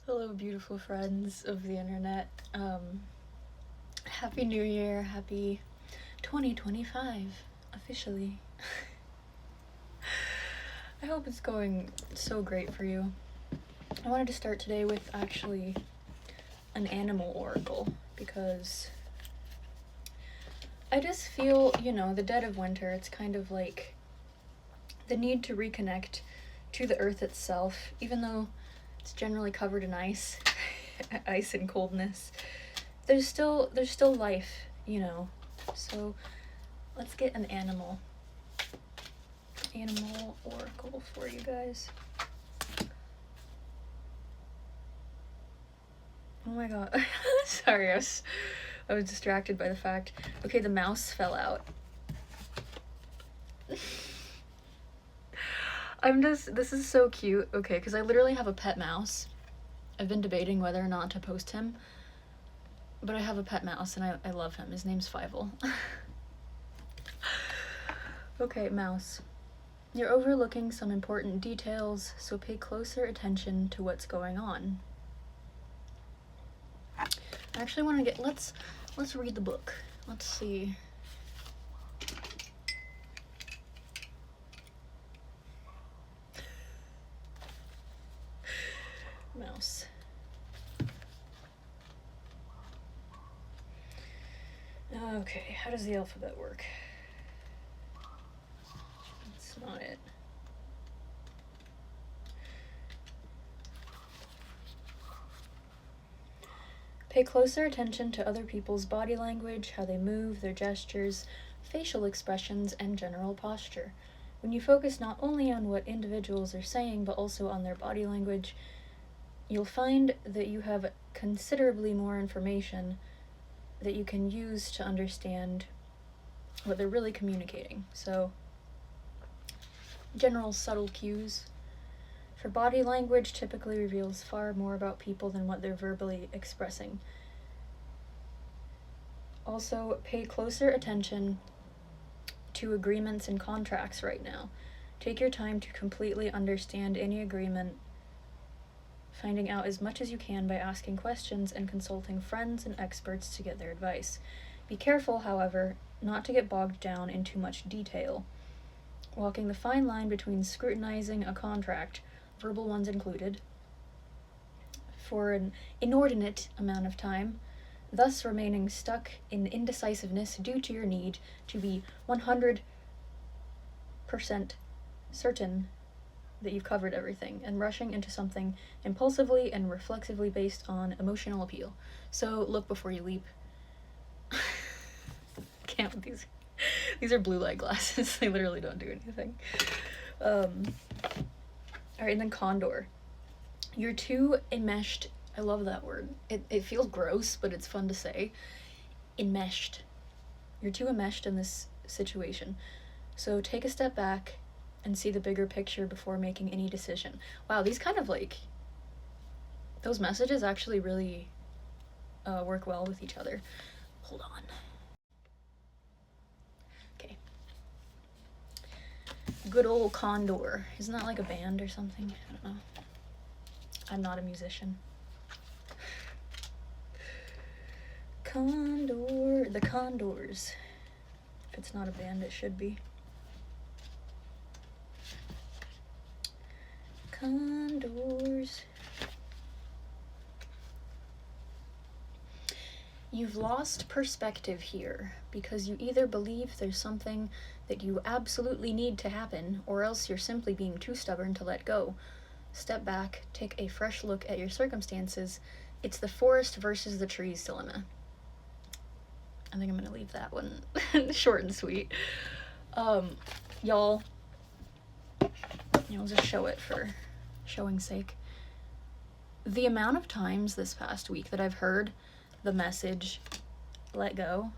Hello, beautiful friends of the internet. Happy New Year, happy 2025, officially. I hope it's going so great for you. I wanted to start today with actually an animal oracle because I just feel, the dead of winter, it's kind of like the need to reconnect to the earth itself, even though it's generally covered in ice, ice and coldness. There's still life, So let's get an animal oracle for you guys. Oh my god. Sorry, I was distracted by the fact. Okay, the mouse fell out. This is so cute. Okay, because I literally have a pet mouse. I've been debating whether or not to post him, but I have a pet mouse and I love him. His name's Fievel. Okay, mouse. You're overlooking some important details, so pay closer attention to what's going on. I actually want to let's read the book. Let's see. Mouse. Okay, how does the alphabet work? That's not it. Pay closer attention to other people's body language, how they move, their gestures, facial expressions, and general posture. When you focus not only on what individuals are saying, but also on their body language, you'll find that you have considerably more information that you can use to understand what they're really communicating. So, general subtle cues. For body language typically reveals far more about people than what they're verbally expressing. Also, pay closer attention to agreements and contracts right now. Take your time to completely understand any agreement, finding out as much as you can by asking questions and consulting friends and experts to get their advice. Be careful, however, not to get bogged down in too much detail. Walking the fine line between scrutinizing a contract, verbal ones included, for an inordinate amount of time, thus remaining stuck in indecisiveness due to your need to be 100% certain that you've covered everything, and rushing into something impulsively and reflexively based on emotional appeal. So look before you leap. Can't with these. These are blue light glasses. They literally don't do anything. Alright, and then condor. You're too enmeshed. I love that word. It feels gross, but it's fun to say. Enmeshed. You're too enmeshed in this situation. So take a step back and see the bigger picture before making any decision. Wow, these kind of those messages actually really work well with each other. Hold on. Okay. Good old Condor. Isn't that like a band or something? I don't know. I'm not a musician. Condor. The Condors. If it's not a band, it should be. Condors. You've lost perspective here because you either believe there's something that you absolutely need to happen, or else you're simply being too stubborn to let go. Step back, take a fresh look at your circumstances. It's the forest versus the trees dilemma. I think I'm gonna leave that one short and sweet. Y'all, just show it for showing's sake. The amount of times this past week that I've heard the message, let go,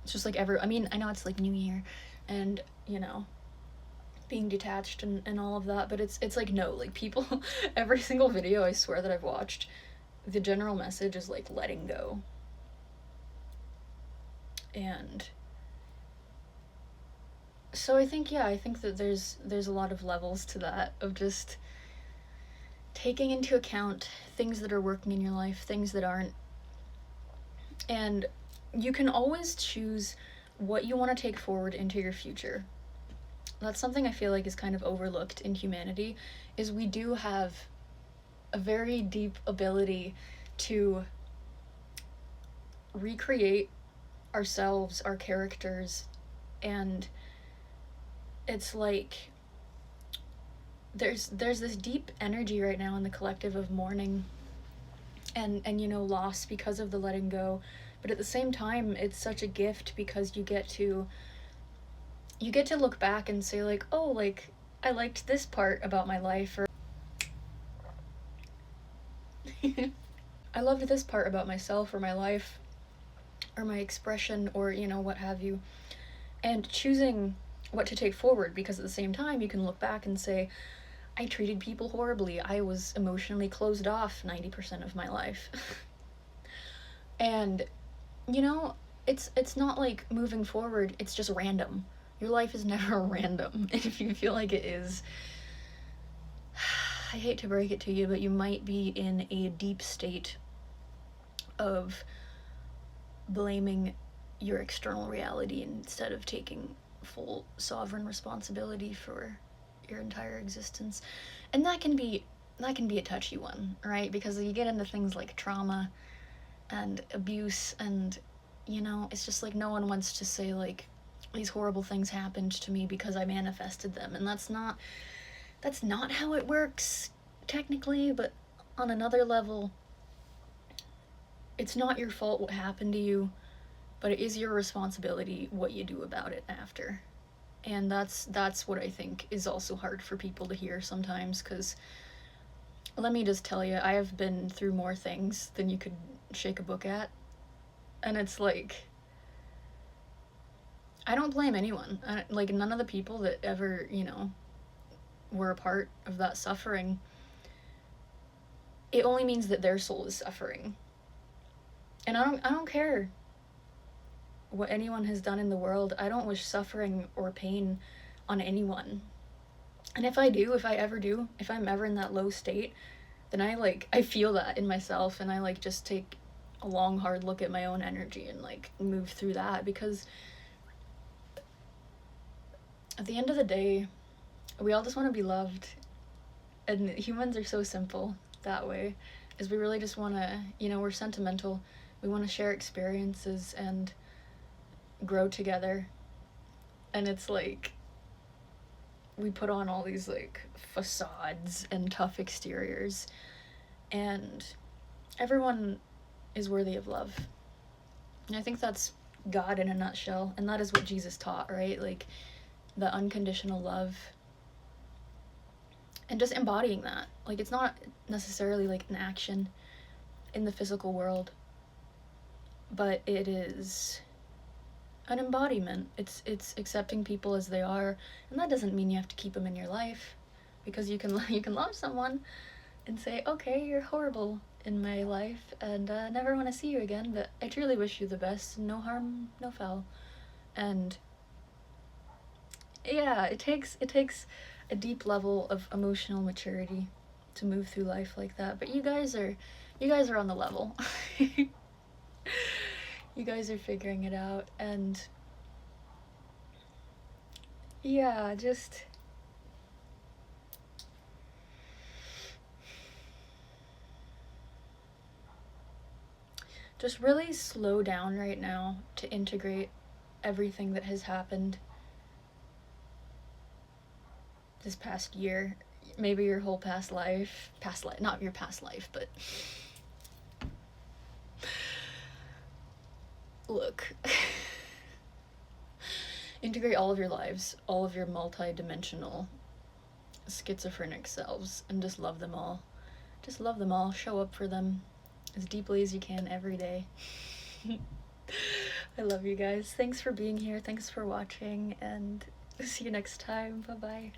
it's just like I know it's like New Year and, being detached and all of that, but it's like, no, like people, every single video I swear that I've watched, the general message is like letting go. And so I think that there's a lot of levels to that, of just taking into account things that are working in your life, things that aren't. And you can always choose what you want to take forward into your future. That's something I feel like is kind of overlooked in humanity, is we do have a very deep ability to recreate ourselves, our characters, and it's like there's this deep energy right now in the collective of mourning and you know, loss because of the letting go. But at the same time, it's such a gift because you get to look back and say like, oh, like I liked this part about my life, or I loved this part about myself or my life or my expression, or you know, what have you. And choosing what to take forward, because at the same time you can look back and say, I treated people horribly. I was emotionally closed off 90% of my life. And you know, it's not like moving forward, it's just random. Your life is never random. And if you feel like it is, I hate to break it to you, but you might be in a deep state of blaming your external reality instead of taking full sovereign responsibility for your entire existence. And that can be a touchy one, right? Because you get into things like trauma and abuse, and you know, it's just like no one wants to say like these horrible things happened to me because I manifested them. And that's not how it works technically, but on another level, it's not your fault what happened to you, but it is your responsibility what you do about it after. And that's what I think is also hard for people to hear sometimes, because let me just tell you, I have been through more things than you could shake a book at. And it's like, I don't blame anyone. Like, none of the people that ever, you know, were a part of that suffering, it only means that their soul is suffering. And I don't care what anyone has done in the world. I don't wish suffering or pain on anyone. And if I ever do, if I'm ever in that low state, then I feel that in myself, and I like just take a long hard look at my own energy and like move through that, because at the end of the day, we all just want to be loved. And humans are so simple that way, is we really just want to, you know, we're sentimental. We want to share experiences and grow together. And it's like we put on all these like facades and tough exteriors, and everyone is worthy of love. And I think that's God in a nutshell, and that is what Jesus taught, right? Like the unconditional love, and just embodying that. Like, it's not necessarily like an action in the physical world, but it is an embodiment. It's accepting people as they are, and that doesn't mean you have to keep them in your life, because you can love someone and say, okay, you're horrible in my life, and never want to see you again, but I truly wish you the best. No harm, no foul. And yeah, it takes a deep level of emotional maturity to move through life like that. But you guys are on the level. You guys are figuring it out, and yeah, just really slow down right now to integrate everything that has happened this past year, maybe your whole past life, not your past life, but look, integrate all of your lives, all of your multi-dimensional schizophrenic selves, and just love them all. Just love them all. Show up for them as deeply as you can every day. I love you guys. Thanks for being here. Thanks for watching, and see you next time. Bye-bye.